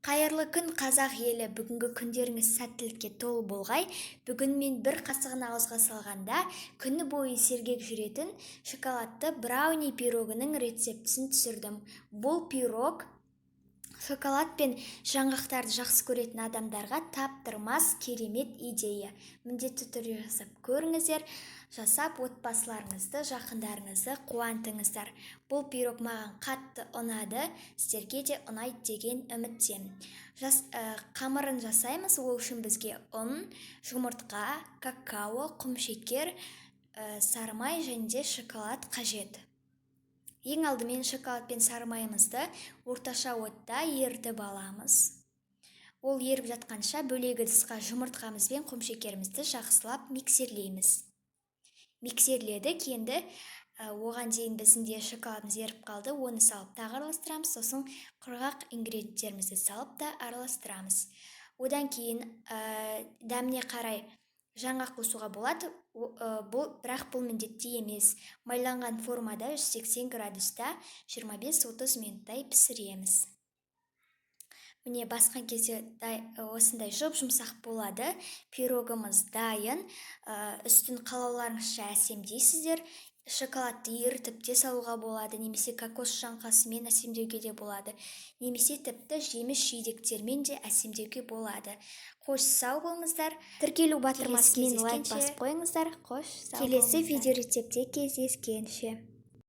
Қайырлы күн қазақ елі, бүгінгі күндеріңіз сәттілікке толы болғай. Бүгін мен бір қасығын ауызға салғанда күні бойы сергек жүретін шоколадты брауни пирогының рецептісін түсірдім. Бұл пирог шоколад пен жаңғақтарды жақсы көретін адамдарға таптырмас керемет идея. Міндетті түрде жасап көріңіздер. Жасап отбасыларыңызды, жақындарыңызды қуантыңыздар. Бұл пирог маған қатты ұнады, сіздерге де ұнайды деген үміттемін. Қамырын жасаймыз. Ол үшін бізге ұн, жұмыртқа, какао, құмшекер, сары май және де шоколад қажет. Ең алдымен шоколад пен сары майымызды орташа отта ерітіп аламыз. Ол еріп жатқанша бөлек ыдысқа жұмыртқамыз бен құмшекерімізді жақсылап миксерлейміз. Миксерледік, енді оған дейін біздің де шоколадымыз еріп қалды. Оны салып тағы араластырамыз. Сосын құрғақ ингредиенттерімізді салып та араластырамыз. Одан кейін дәміне қарай жаңғақ қосуға болады. Бірақ бұл міндетті емес. Майланған формада 180 градуста 25-30 минуттай пісіреміз. Міне басқан кезде осындай жұмсақ болады. Пирогымыз дайын. Үстін қалауларыңызша әсемдейсіздер. Шоколадты ерітіп те салуға болады, немесе кокос жаңқасымен әсемдеуге де болады, немесе тіпті жеміс жидектермен де әсемдеуге болады. Қош сау болыңыздар. Тіркелу батырмасымен лайк басып қойыңыздар. Қош сау болыңыздар. Келесі видео рецептте кездескенше.